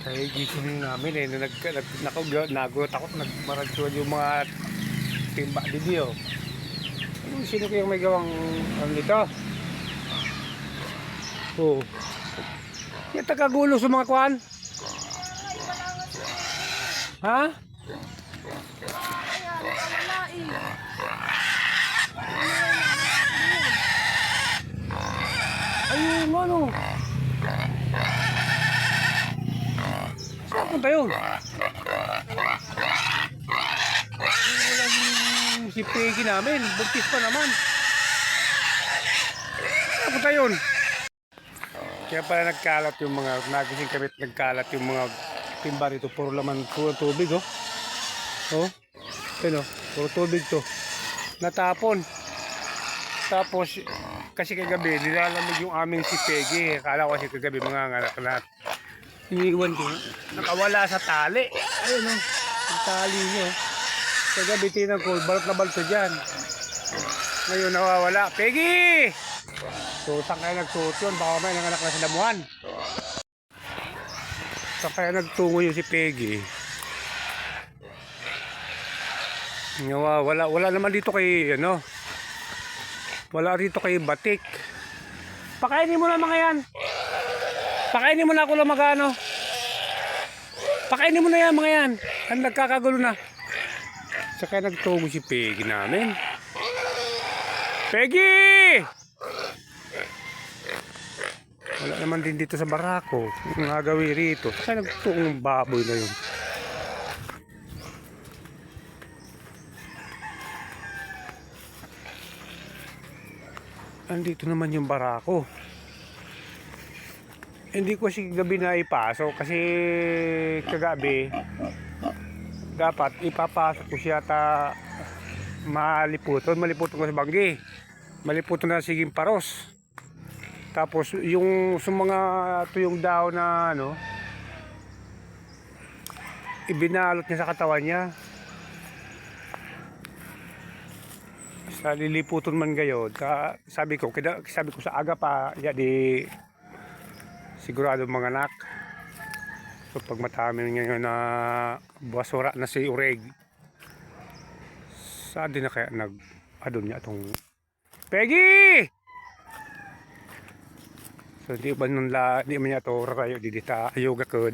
Kaya gising namin eh, nagulat ako, nagmaragsuan yung mga timba video. Sino kayang may gawang ano nito? Oh. Yung tagagulo sa mga kwan? Ha? Ayun, ano? Saan punta yun? Si Peggy namin, buntis pa naman. Saan punta yun? Kaya pala nagkalat yung mga, nagising kami nagkalat yung mga timba rito. Puro laman, puro tubig oh. Oh, yun oh, puro tubig to. Natapon. Tapos, kasi kagabi, nilalamig yung aming si Peggy. Akala ko kasi kagabi mga anak na iniiwan ko. Nakawala sa tali. Ayun oh, yung tali nyo. Kagabi tinang ko, balot na balot dyan. Ngayon nawawala. Peggy! So, saan kaya nagsuot yun? Baka may nanganak na sa damuhan. Saan kaya nagtungo yun si Peggy? Wala naman dito kay, ano, wala dito kay Batik. Pakainin mo na mga yan. Pakainin mo na ako lang magano. Pakainin mo na yan mga yan. Ang nagkakagulo na. Saan kaya nagtungo si Peggy namin? Peggy! Wala naman din dito sa barako. Ang gagawin rito. Kaya nagtuong baboy na yun. Andito naman yung barako. Hindi ko kasi gabi na ipasok. Kasi kagabi dapat ipapasok ko siya ta maliputon ko sa banggi. Maliputon na siging paros. Tapos yung sa mga tuyong daw na ano, ibinalot niya sa katawan niya. Sa liliputon man gayon, sabi ko sa aga pa, ya di sigurado mga anak. So pag matami ngayon na basura na si Ureg, saan din na kaya nag-adon niya itong Peggy! So di ba nun di man niya ito rayo di dita yoga kod.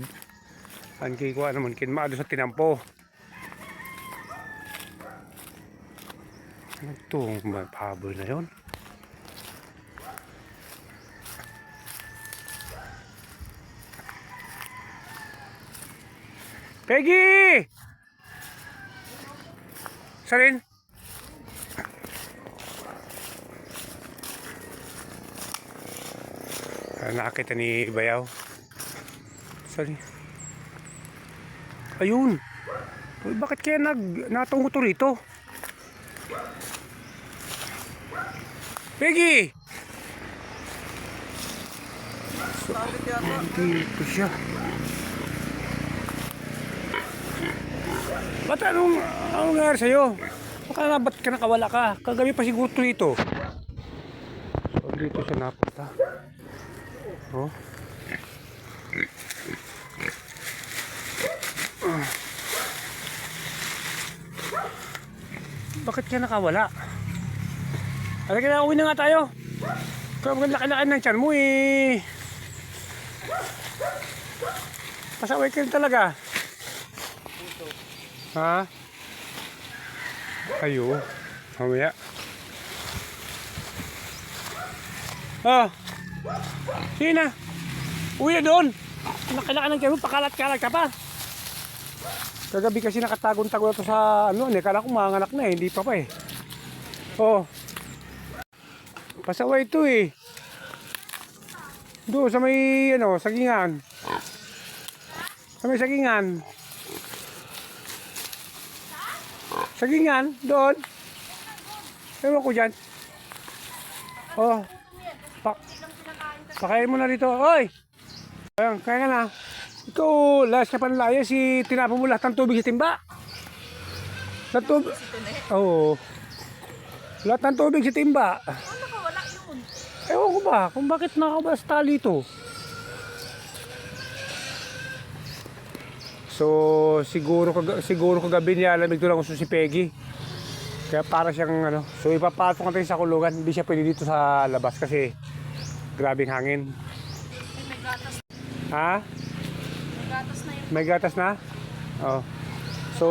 Ang kikuha naman kin maado sa tinampo. Ano itong paboy na yun? Peggy! Sarin? Nakakita ni Bayaw. Sorry. Ayun. Uy, bakit kaya natungo to rito? Peggy! So, dito siya. Ba't anong nangyari sa'yo? Baka ba't ka nakawala ka? Kagabi pa siguro rito. So, dito siya napunta. Oh. Bakit ka nakawala? Halika na, uwi na nga tayo. Kaya laki-laki ng tiyan mo eh. Pasaway ka rin talaga. Ha? Ayo. Mamaya. Ah. Sige na. Uwi na doon. Laki-laki ng tiyan mo, pakalat-kalat ka pa. Kagabi kasi nakatagong-tago na to sa ano, kala ko mga anak na eh, hindi pa eh. Oh. Pasaway ito eh. Doon sa may ano, sagingan. Sa may sagingan. Sagingan, doon. Ewan ko dyan. Oh. Pakain mo na dito. Oy! Ayan, kaya ka na. Ito, last ka panlaya si tinapon mo lahat ng tubig sa timba. Sa tubig. Oo. Lahat ng tubig sa timba. Ano nakawala yun? Ewan ko ba kung bakit nakawala sa tali ito. So, siguro kagabi niya alamig to lang gusto si Peggy. Kaya para siyang ano. So, ipapasok natin sa kulungan. Hindi siya pwede dito sa labas kasi grabing hangin. May gatas. Ha? May gatas na yun. May gatas na? Oh. So,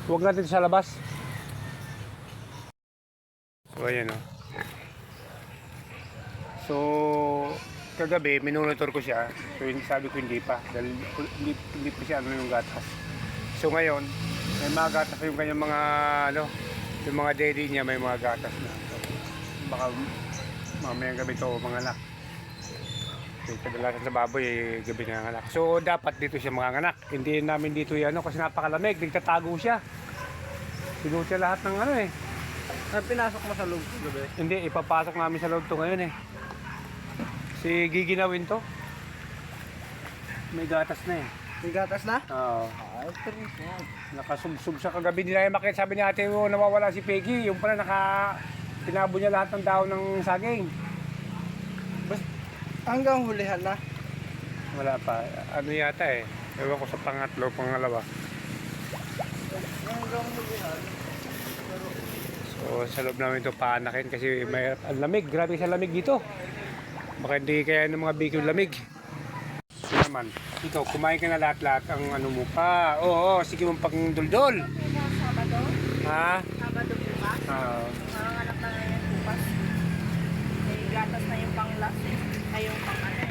huwag natin sa labas. So, ayan o. So, kagabi, minonitor ko siya. So, sabi ko hindi pa. Dahil hindi pa siya ano yung gatas. So, ngayon, may mga gatas yung kanyang mga, ano, yung mga daddy niya may mga gatas na. So, baka mamayang gabi to mga anak. So, kadalasan sa baboy, gabi nga anak. So, dapat dito siya mga anak. Hindi namin dito yan, kasi napakalamig. Nagtatago siya. Sinuot siya lahat ng ano eh. Pinasok mo sa loob gabi? Hindi, ipapasok namin sa loob to ngayon eh. Si giginawin to. May gatas na eh. May gatas na? Oo. Ay, pero Nakasubsub sa kagabi nila yung makita. Sabi ni ate mo, nawawala si Peggy. Yung pala pinabo niya lahat ng dahon ng saging. hanggang hulihan na. Wala pa. Ano yata eh. Ewan ko sa pangatlo, pangalawa. Hanggang hulihan. So sa loob namin ito paanakin kasi may ang lamig. Grabe sa lamig dito. Baka hindi kaya ng mga bikyo lamig. So naman, ikaw kumain ka na lahat-lahat ang ano mo pa. Oo, sige mong pangduldol. Sabado? Ha? Sabado bukas? Mga anak na ngayon bukas. May gatas na yung pang last. Ay yung pang ano.